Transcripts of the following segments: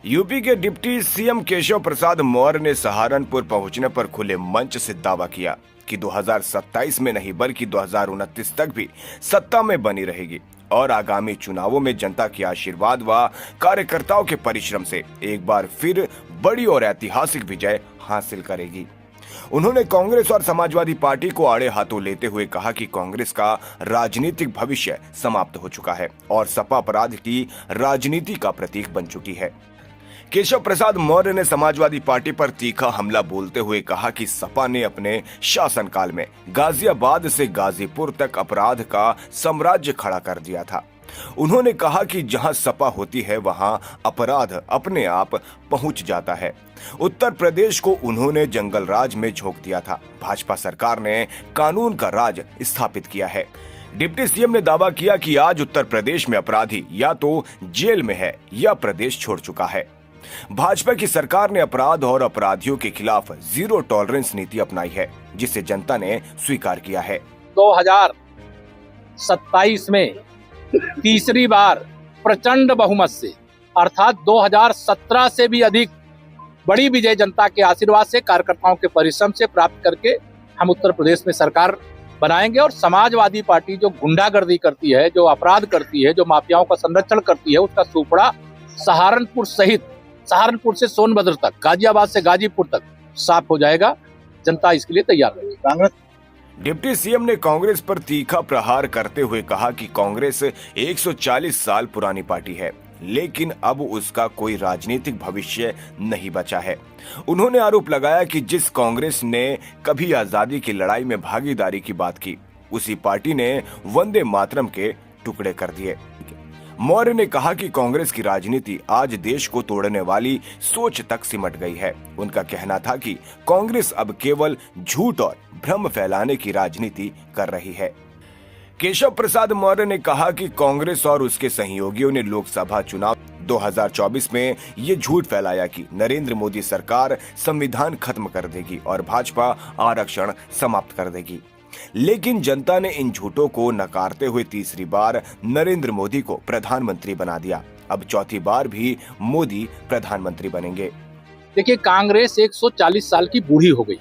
UP के deputy CM Keshav Prasad Maurya ने सहारनपुर पहुंचने पर खुले मंच से दावा किया कि 2027 में नहीं बल्कि 2029 तक भी सत्ता में बनी रहेगी और आगामी चुनावों में जनता के आशीर्वाद व कार्यकर्ताओं के परिश्रम से एक बार फिर बड़ी और ऐतिहासिक विजय हासिल करेगी। उन्होंने कांग्रेस और समाजवादी पार्टी को आड़े हाथों लेते हुए कहा कि कांग्रेस का राजनीतिक भविष्य समाप्त हो चुका है और सपा अपराध की राजनीति का प्रतीक बन चुकी है। केशव प्रसाद मौर्य ने समाजवादी पार्टी पर तीखा हमला बोलते हुए कहा कि सपा ने अपने शासनकाल में गाजियाबाद से गाजीपुर तक अपराध का साम्राज्य खड़ा कर दिया था। उन्होंने कहा कि जहां सपा होती है वहां अपराध अपने आप पहुंच जाता है। उत्तर प्रदेश को उन्होंने जंगल राज में झोंक दिया था। भाजपा सरकार ने कानून का राज स्थापित किया है। डिप्टी सीएम ने दावा किया कि आज उत्तर प्रदेश में अपराधी या तो जेल में है या प्रदेश छोड़ चुका है। भाजपा की सरकार ने अपराध और अपराधियों के खिलाफ जीरो टॉलरेंस नीति अपनाई है, जिसे जनता ने स्वीकार किया है। 2027 में तीसरी बार प्रचंड बहुमत से अर्थात 2017 से भी अधिक बड़ी विजय जनता के आशीर्वाद से, कार्यकर्ताओं के परिश्रम से प्राप्त करके हम उत्तर प्रदेश में सरकार बनाएंगे। और समाजवादी पार्टी जो गुंडागर्दी करती है, जो अपराध करती है, जो माफियाओं का संरक्षण करती है, उसका सुपड़ा सहारनपुर सहित सहारनपुर से सोनभद्र तक, गाजियाबाद से गाजीपुर तक साफ हो जाएगा। जनता इसके लिए तैयार है। कांग्रेस डिप्टी सीएम ने कांग्रेस पर तीखा प्रहार करते हुए कहा कि कांग्रेस 140 साल पुरानी पार्टी है, लेकिन अब उसका कोई राजनीतिक भविष्य नहीं बचा है। उन्होंने आरोप लगाया कि जिस कांग्रेस ने कभी आजादी की लड़ाई में भागीदारी की बात की, उसी पार्टी ने वंदे मातरम के टुकड़े कर दिए। मौर्य ने कहा कि कांग्रेस की राजनीति आज देश को तोड़ने वाली सोच तक सिमट गई है। उनका कहना था कि कांग्रेस अब केवल झूठ और भ्रम फैलाने की राजनीति कर रही है। केशव प्रसाद मौर्य ने कहा कि कांग्रेस और उसके सहयोगियों ने लोकसभा चुनाव 2024 में ये झूठ फैलाया कि नरेंद्र मोदी सरकार संविधान खत्म कर देगी और भाजपा आरक्षण समाप्त कर देगी, लेकिन जनता ने इन झूठों को नकारते हुए तीसरी बार नरेंद्र मोदी को प्रधानमंत्री बना दिया। अब चौथी बार भी मोदी प्रधानमंत्री बनेंगे। देखिए, कांग्रेस 140 साल की बूढ़ी हो गई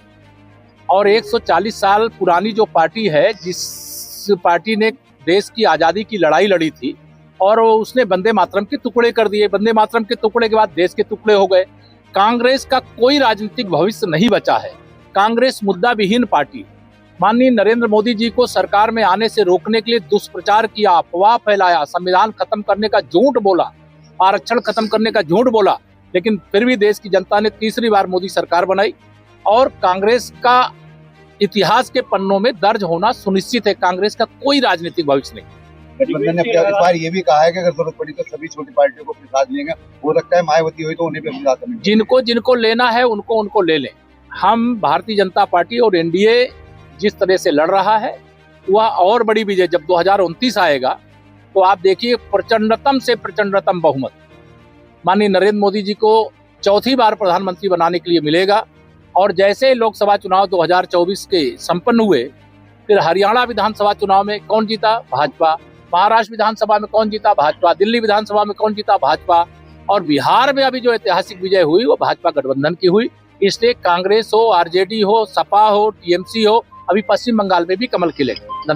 और 140 साल पुरानी जो पार्टी है, जिस पार्टी ने देश की आजादी की लड़ाई लड़ी थी और उसने वंदे मातरम के टुकड़े कर दिए। वंदे मातरम के टुकड़े के बाद देश के टुकड़े हो गए। कांग्रेस का कोई राजनीतिक भविष्य नहीं बचा है। कांग्रेस मुद्दा विहीन पार्टी। माननीय नरेंद्र मोदी जी को सरकार में आने से रोकने के लिए दुष्प्रचार किया, अफवाह फैलाया, संविधान खत्म करने का झूठ बोला, आरक्षण खत्म करने का झूठ बोला, लेकिन फिर भी देश की जनता ने तीसरी बार मोदी सरकार बनाई और कांग्रेस का इतिहास के पन्नों में दर्ज होना सुनिश्चित है। कांग्रेस का कोई राजनीतिक भविष्य नहीं। गठबंधन ने इस बार ये भी कहा है कि अगर जरूरत पड़ी तो सभी छोटी पार्टियों को अपने साथ लेंगे। हो सकता है मायावती हुई तो उन्हें भी अपने साथ लेंगे। जिनको लेना है उनको ले लें। हम भारतीय जनता पार्टी और एनडीए जिस तरह से लड़ रहा है, वह और बड़ी विजय जब 2029 आएगा तो आप देखिए, प्रचंडतम से प्रचंडतम बहुमत माननीय नरेंद्र मोदी जी को चौथी बार प्रधानमंत्री बनाने के लिए मिलेगा। और जैसे लोकसभा चुनाव 2024 के संपन्न हुए, फिर हरियाणा विधानसभा चुनाव में कौन जीता? भाजपा। महाराष्ट्र विधानसभा में कौन जीता? भाजपा। दिल्ली विधानसभा में कौन जीता? भाजपा। और बिहार में अभी जो ऐतिहासिक विजय हुई वो भाजपा गठबंधन की हुई। इसलिए कांग्रेस हो, आरजेडी हो, सपा हो, टीएमसी हो, अभी पश्चिम बंगाल में भी कमल खिलेगा।